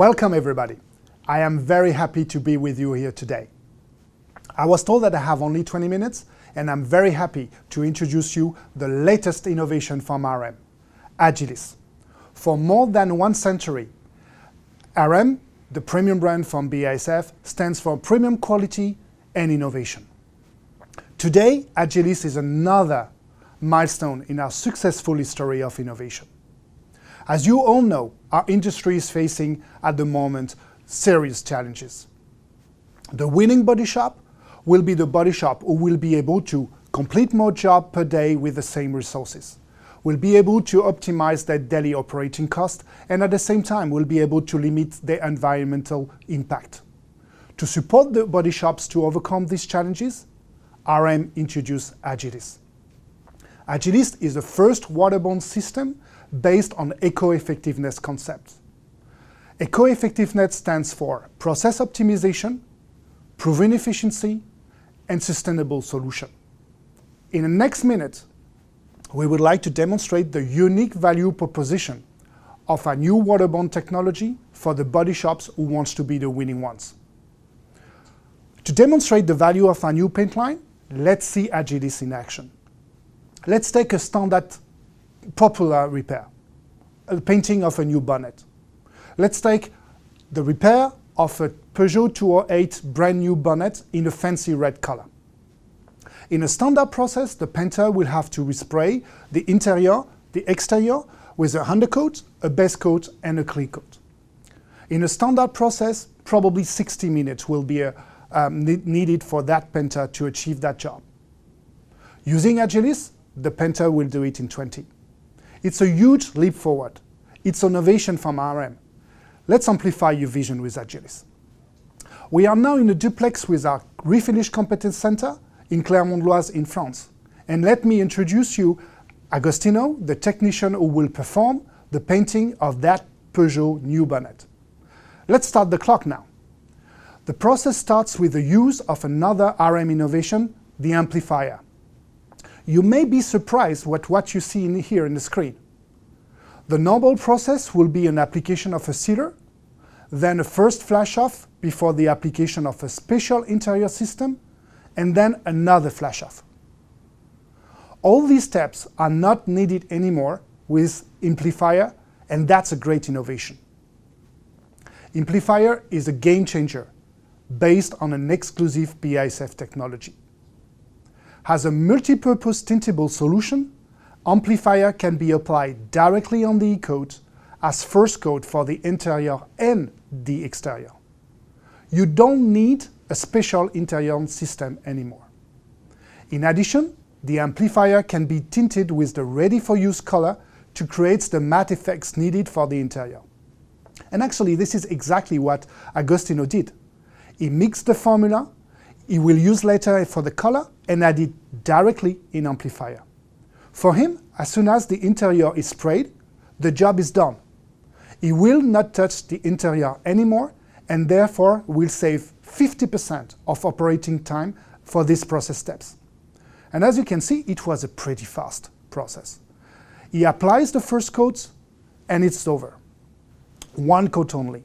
Welcome everybody. I am very happy to be with you here today. I was told that I have only 20 minutes and I'm very happy to introduce you the latest innovation from RM, Agilis. For more than 1 century, RM, the premium brand from BASF, stands for premium quality and innovation. Today, Agilis is another milestone in our successful history of innovation. As you all know, our industry is facing at the moment serious challenges. The winning body shop will be the body shop who will be able to complete more jobs per day with the same resources, will be able to optimize their daily operating cost, and at the same time will be able to limit their environmental impact. To support the body shops to overcome these challenges, RM introduced Agilis. Agilis is the first waterborne system based on eco-effectiveness concept. Eco-effectiveness stands for process optimization, proven efficiency, and sustainable solution. In the next minute, we would like to demonstrate the unique value proposition of a new waterborne technology for the body shops who wants to be the winning ones. To demonstrate the value of our new paint line, let's see Agilis in action. Let's take a standard popular repair, a painting of a new bonnet. Let's take the repair of a Peugeot 208 brand new bonnet in a fancy red color. In a standard process, the painter will have to respray the interior, the exterior, with a undercoat, a base coat, and a clear coat. In a standard process, probably 60 minutes will be needed for that painter to achieve that job. Using Agilis, the painter will do it in 20. It's a huge leap forward. It's innovation from RM. Let's amplify your vision with Agilis. We are now in a duplex with our Refinish Competence Center in Clermont-Loise in France. And let me introduce you Agostino, the technician who will perform the painting of that Peugeot new bonnet. Let's start the clock now. The process starts with the use of another RM innovation, the amplifier. You may be surprised with what you see here in the screen. The normal process will be an application of a sealer, then a first flash off before the application of a special interior system, and then another flash off. All these steps are not needed anymore with Amplifier, and that's a great innovation. Amplifier is a game changer based on an exclusive BASF technology. As a multi-purpose tintable solution, Amplifier can be applied directly on the e-coat as first coat for the interior and the exterior. You don't need a special interior system anymore. In addition, the amplifier can be tinted with the ready-for-use color to create the matte effects needed for the interior. And actually, this is exactly what Agostino did. He mixed the formula, he will use later for the color, and add it directly in amplifier. For him, as soon as the interior is sprayed, the job is done. He will not touch the interior anymore, and therefore will save 50% of operating time for these process steps. And as you can see, it was a pretty fast process. He applies the first coat, and it's over. 1 coat only.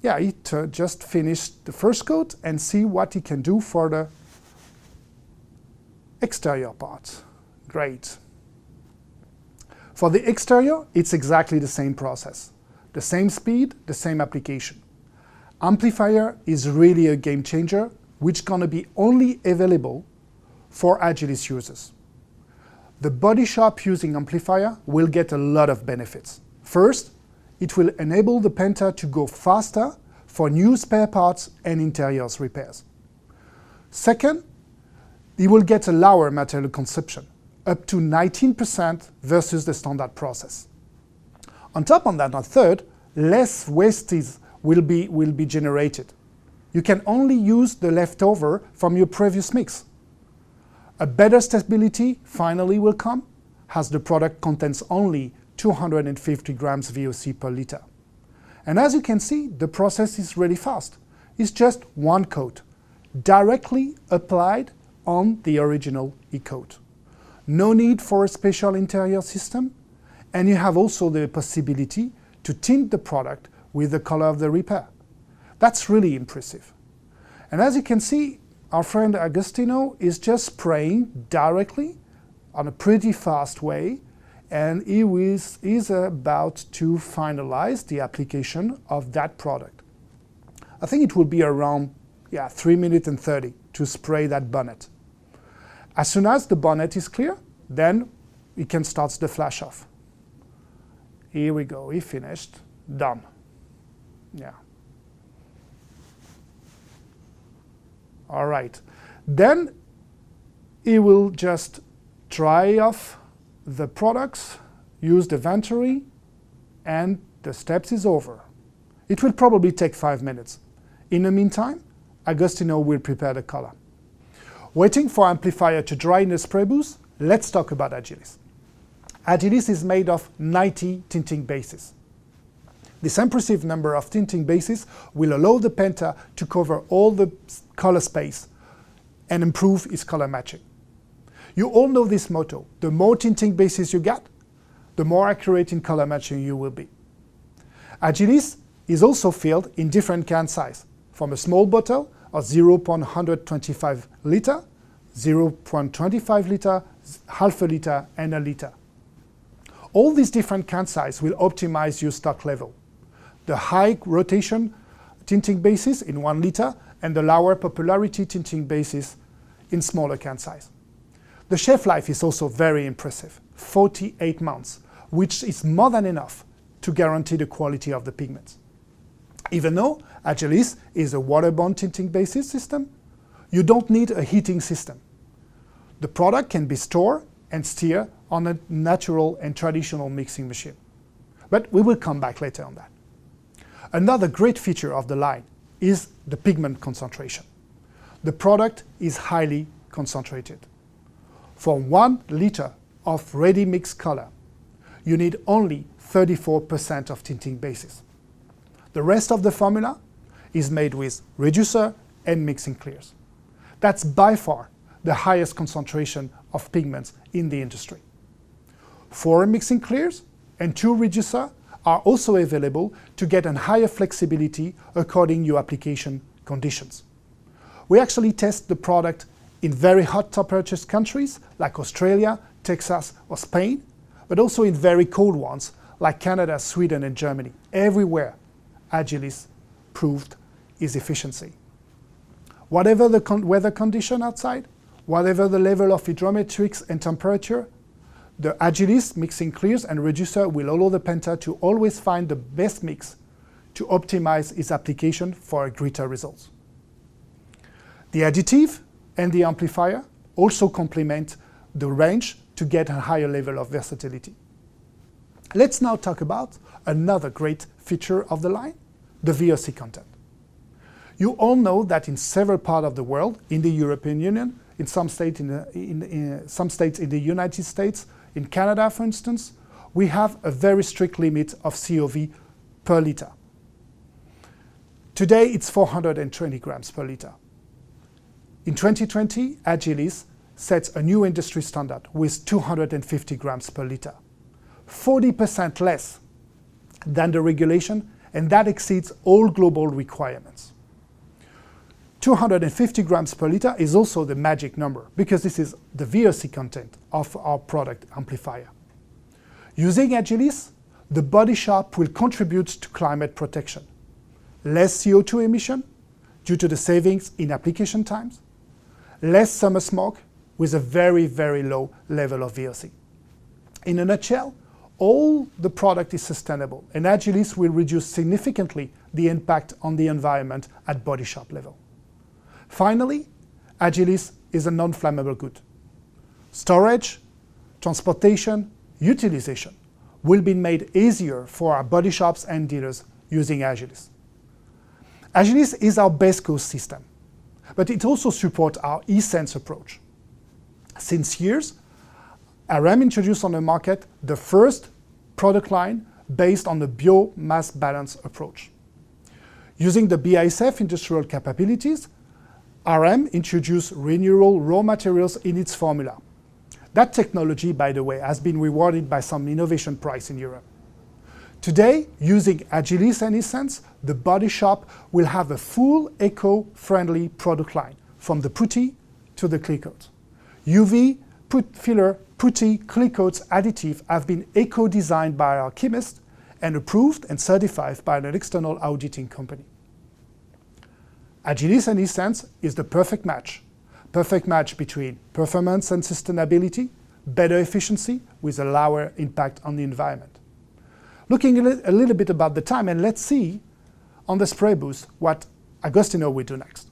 Yeah, he just finished the first coat and see what he can do for the exterior part. Great. For the exterior, it's exactly the same process. The same speed, the same application. Amplifier is really a game changer, which is going to be only available for Agilis users. The body shop using Amplifier will get a lot of benefits. First, it will enable the painter to go faster for new spare parts and interiors repairs. Second, he will get a lower material consumption, up to 19% versus the standard process. On top of that, third, less wastage will be generated. You can only use the leftover from your previous mix. A better stability finally will come, as the product contains only 250 grams VOC per liter. And as you can see, the process is really fast. It's just 1 coat, directly applied on the original e-coat. No need for a special interior system, and you have also the possibility to tint the product with the color of the repair. That's really impressive. And as you can see, our friend Agostino is just spraying directly on a pretty fast way, and he is about to finalize the application of that product. I think it will be around 3 minutes and 30 to spray that bonnet. As soon as the bonnet is clear, then he can start the flash off. Here we go, he finished, done. Yeah. All right. Then he will just dry off the products, use the Venturi, and the steps is over. It will probably take 5 minutes. In the meantime, Agostino will prepare the color. Waiting for Amplifier to dry in the spray booth, let's talk about Agilis. Agilis is made of 90 tinting bases. This impressive number of tinting bases will allow the Penta to cover all the color space and improve its color matching. You all know this motto: the more tinting bases you get, the more accurate in color matching you will be. Agilis is also filled in different can size, from a small bottle of 0.125 liter, 0.25 liter, half a liter, and a liter. All these different can sizes will optimize your stock level. The high rotation tinting bases in 1 liter and the lower popularity tinting bases in smaller can size. The shelf life is also very impressive, 48 months, which is more than enough to guarantee the quality of the pigments. Even though Agilis is a waterborne tinting basis system, you don't need a heating system. The product can be stored and steered on a natural and traditional mixing machine. But we will come back later on that. Another great feature of the line is the pigment concentration. The product is highly concentrated. For 1 liter of ready mixed color, you need only 34% of tinting bases. The rest of the formula is made with reducer and mixing clears. That's by far the highest concentration of pigments in the industry. 4 mixing clears and 2 reducer are also available to get a higher flexibility according to your application conditions. We actually test the product in very hot temperature countries like Australia, Texas, or Spain, but also in very cold ones like Canada, Sweden, and Germany. Everywhere, Agilis proved its efficiency. Whatever the weather condition outside, whatever the level of hydrometrics and temperature, the Agilis mixing clears and reducer will allow the Penta to always find the best mix to optimize its application for greater results. The additive and the amplifier also complement the range to get a higher level of versatility. Let's now talk about another great feature of the line, the VOC content. You all know that in several parts of the world, in the European Union, in some states some states in the United States, in Canada, for instance, we have a very strict limit of COV per liter. Today, it's 420 grams per liter. In 2020, Agilis sets a new industry standard with 250 grams per liter, 40% less than the regulation, and that exceeds all global requirements. 250 grams per liter is also the magic number because this is the VOC content of our product amplifier. Using Agilis, the body shop will contribute to climate protection. Less CO2 emission due to the savings in application times, less summer smoke with a very, very low level of VOC. In a nutshell, all the product is sustainable, and Agilis will reduce significantly the impact on the environment at body shop level. Finally, Agilis is a non-flammable good. Storage, transportation, utilization will be made easier for our body shops and dealers using Agilis. Agilis is our base cost system, but it also supports our eSense approach. Since years, RM introduced on the market the first product line based on the biomass balance approach. Using the BASF industrial capabilities, RM introduced renewable raw materials in its formula. That technology, by the way, has been rewarded by some innovation prize in Europe. Today, using Agilis and Essence, the body shop will have a full eco-friendly product line, from the putty to the clear coat. UV, filler, putty, clear coats additive have been eco-designed by our chemist and approved and certified by an external auditing company. Agilis and Essence is the perfect match. Perfect match between performance and sustainability, better efficiency with a lower impact on the environment. Looking a little bit about the time, and let's see on the spray booth what Agostino will do next.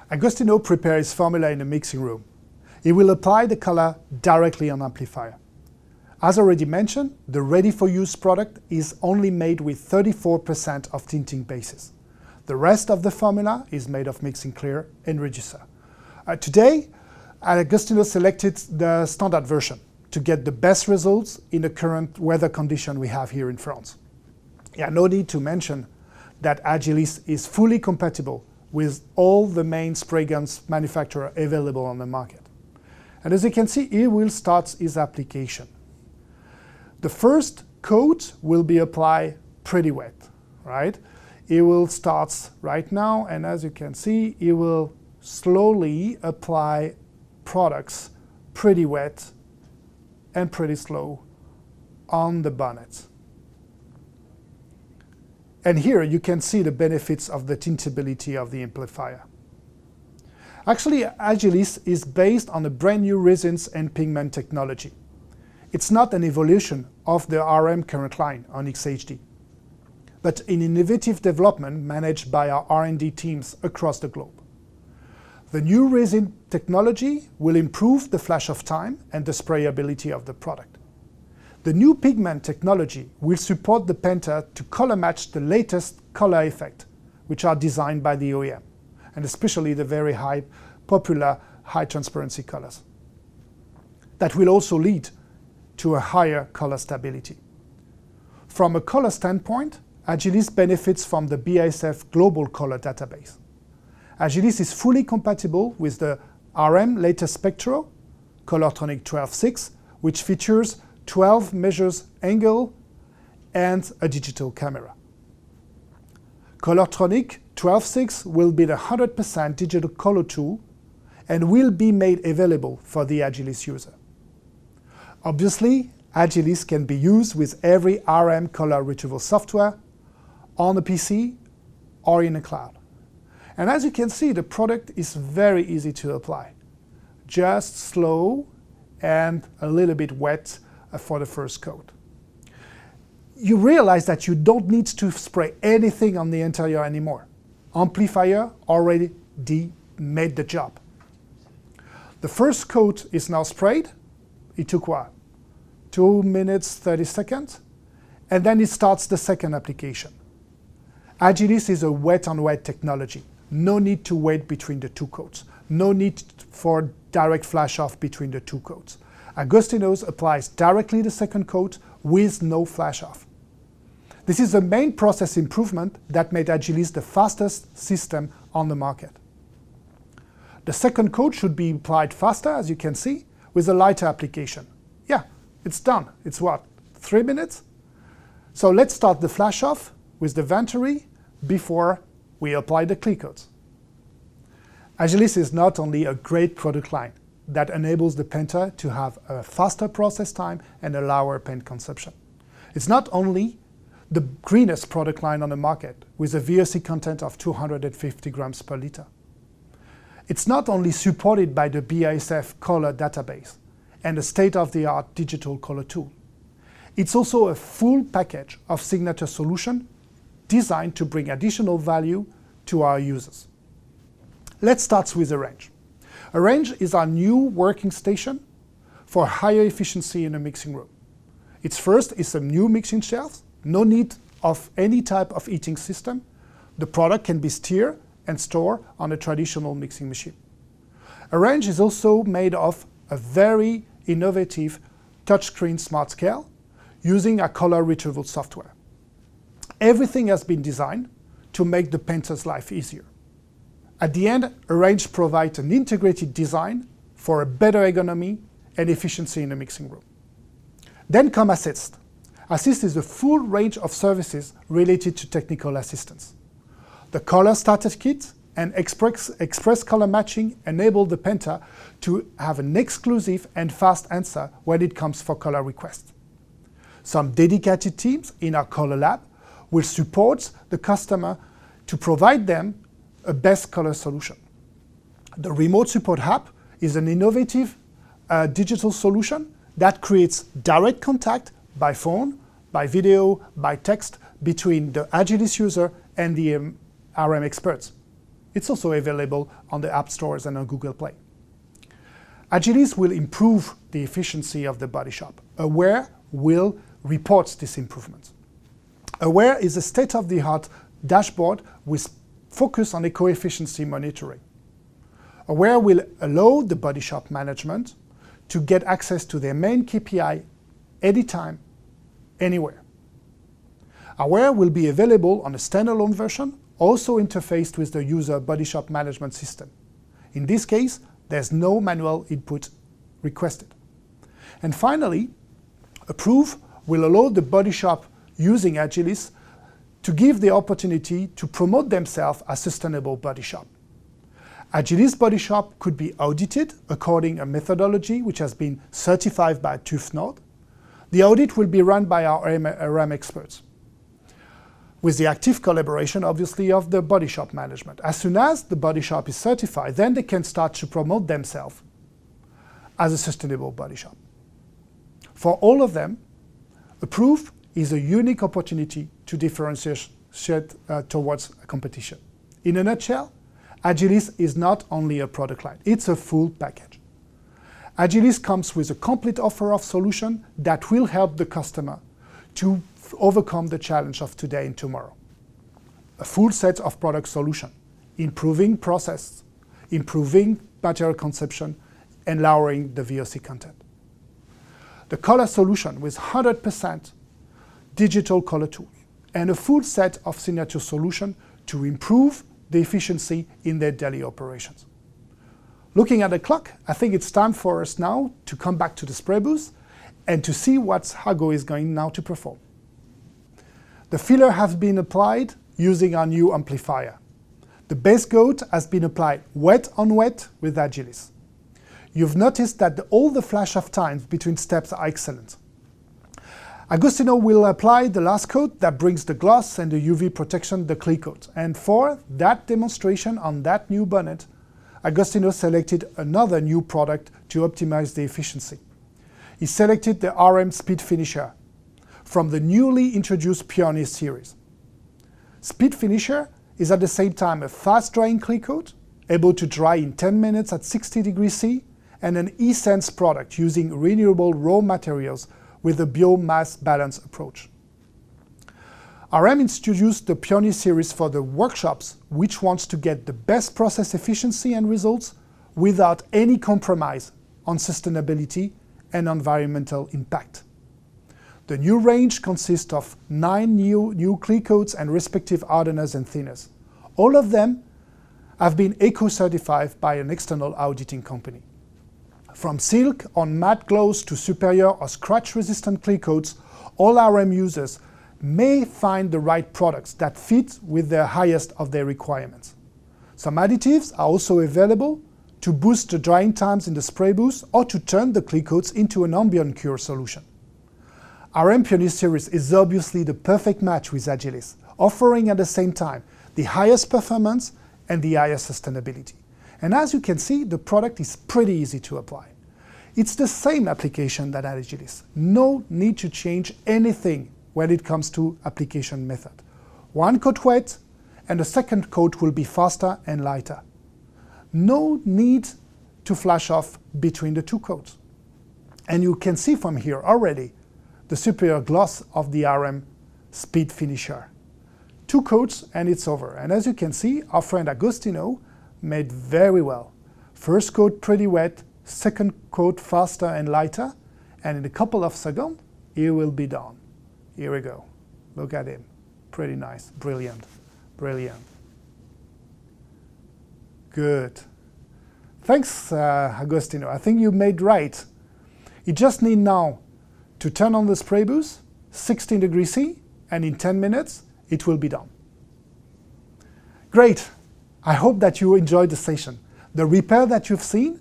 Agostino prepares his formula in a mixing room. He will apply the color directly on amplifier. As already mentioned, the ready-for-use product is only made with 34% of tinting bases. The rest of the formula is made of mixing clear and reducer. Today, Agostino selected the standard version to get the best results in the current weather condition we have here in France. Yeah, no need to mention that Agilis is fully compatible with all the main spray guns manufacturers available on the market. And as you can see, he will start his application. The first coat will be applied pretty wet, right? He will start right now, and as you can see, he will slowly apply products pretty wet and pretty slow on the bonnet. And here you can see the benefits of the tintability of the amplifier. Actually, Agilis is based on a brand new resins and pigment technology. It's not an evolution of the RM current line on XHD, but an innovative development managed by our R&D teams across the globe. The new resin technology will improve the flash of time and the sprayability of the product. The new pigment technology will support the painter to color match the latest color effect, which are designed by the OEM, and especially the very popular high transparency colors. That will also lead to a higher color stability. From a color standpoint, Agilis benefits from the BASF Global Color Database. Agilis is fully compatible with the RM latest Spectro, Colortronic 12.6, which features 12 measures angle and a digital camera. Colortronic 12.6 will be the 100% digital color tool and will be made available for the Agilis user. Obviously, Agilis can be used with every RM color retrieval software on a PC or in a cloud. And as you can see, the product is very easy to apply. Just slow and a little bit wet for the first coat. You realize that you don't need to spray anything on the interior anymore. Amplifier already made the job. The first coat is now sprayed. It took what? 2 minutes, 30 seconds. And then it starts the second application. Agilis is a wet-on-wet technology. No need to wait between the two coats. No need for direct flash off between the two coats. Agostino's applies directly the second coat with no flash off. This is the main process improvement that made Agilis the fastest system on the market. The second coat should be applied faster, as you can see, with a lighter application. Yeah, it's done. It's what, 3 minutes? So let's start the flash off with the Venturi before we apply the clear coats. Agilis is not only a great product line that enables the painter to have a faster process time and a lower paint consumption. It's not only the greenest product line on the market with a VOC content of 250 grams per liter. It's not only supported by the BASF Color Database and a state-of-the-art digital color tool. It's also a full package of signature solution designed to bring additional value to our users. Let's start with a range. A range is our new working station for higher efficiency in a mixing room. Its first is some new mixing shelves, no need of any type of heating system. The product can be stirred and stored on a traditional mixing machine. A range is also made of a very innovative touchscreen smart scale using a color retrieval software. Everything has been designed to make the painter's life easier. At the end, a range provides an integrated design for a better ergonomy and efficiency in the mixing room. Then come assist. Assist is a full range of services related to technical assistance. The color starter kit and express color matching enable the painter to have an exclusive and fast answer when it comes for color requests. Some dedicated teams in our color lab will support the customer to provide them a best color solution. The remote support app is an innovative digital solution that creates direct contact by phone, by video, by text between the Agilis user and the RM experts. It's also available on the App Stores and on Google Play. Agilis will improve the efficiency of the body shop. Aware will report this improvement. Aware is a state-of-the-art dashboard with focus on eco-efficiency monitoring. Aware will allow the body shop management to get access to their main KPI anytime, anywhere. Aware will be available on a standalone version, also interfaced with the user body shop management system. In this case, there's no manual input requested. And finally, Approve will allow the body shop using Agilis to give the opportunity to promote themselves as sustainable body shop. Agilis body shop could be audited according to a methodology which has been certified by TÜV Nord. The audit will be run by our RM experts, with the active collaboration, obviously, of the body shop management. As soon as the body shop is certified, then they can start to promote themselves as a sustainable body shop. For all of them, Approve is a unique opportunity to differentiate towards a competition. In a nutshell, Agilis is not only a product line, it's a full package. Agilis comes with a complete offer of solution that will help the customer to overcome the challenge of today and tomorrow. A full set of product solution, improving process, improving material conception, and lowering the VOC content. The color solution with 100% digital color tool and a full set of signature solution to improve the efficiency in their daily operations. Looking at the clock, I think it's time for us now to come back to the spray booth and to see what Hago is going now to perform. The filler has been applied using our new amplifier. The base coat has been applied wet on wet with Agilis. You've noticed that all the flash of times between steps are excellent. Agostino will apply the last coat that brings the gloss and the UV protection, the clear coat. And for that demonstration on that new bonnet, Agostino selected another new product to optimize the efficiency. He selected the RM Speed Finisher from the newly introduced Pioneer series. Speed Finisher is at the same time a fast-drying clear coat, able to dry in 10 minutes at 60 degrees C, and an e-sense product using renewable raw materials with a biomass balance approach. RM introduced the Pioneer series for the workshops which wants to get the best process efficiency and results without any compromise on sustainability and environmental impact. The new range consists of 9 new clear coats and respective hardeners and thinners. All of them have been eco-certified by an external auditing company. From silk on matte gloss to superior or scratch-resistant clear coats, all RM users may find the right products that fit with the highest of their requirements. Some additives are also available to boost the drying times in the spray booth or to turn the clear coats into an ambient cure solution. RM Pioneer series is obviously the perfect match with Agilis, offering at the same time the highest performance and the highest sustainability. And as you can see, the product is pretty easy to apply. It's the same application that Agilis. No need to change anything when it comes to application method. One coat wet and the second coat will be faster and lighter. No need to flash off between the two coats. And you can see from here already the superior gloss of the RM Speed Finisher. 2 coats and it's over. And as you can see, our friend Agostino made very well. First coat pretty wet, second coat faster and lighter, and in a couple of seconds, it will be done. Here we go. Look at him. Pretty nice. Brilliant. Brilliant. Good. Thanks, Agostino. I think you made right. You just need now to turn on the spray booth, 16 degrees C, and in 10 minutes, it will be done. Great! I hope that you enjoyed the session. The repair that you've seen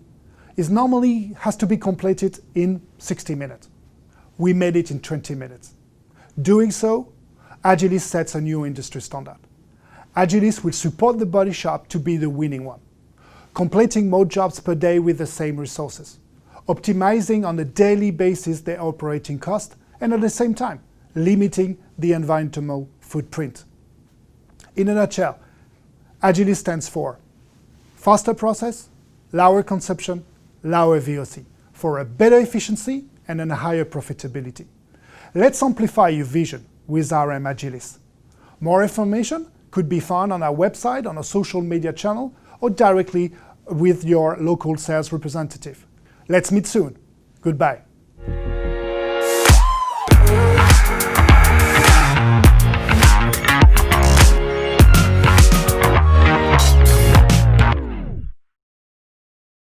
has to be completed in 60 minutes. We made it in 20 minutes. Doing so, Agilis sets a new industry standard. Agilis will support the body shop to be the winning one, completing more jobs per day with the same resources, optimizing on a daily basis their operating cost, and at the same time, limiting the environmental footprint. In a nutshell, Agilis stands for faster process, lower consumption, lower VOC, for a better efficiency and a higher profitability. Let's amplify your vision with RM Agilis. More information could be found on our website, on a social media channel, or directly with your local sales representative. Let's meet soon. Goodbye.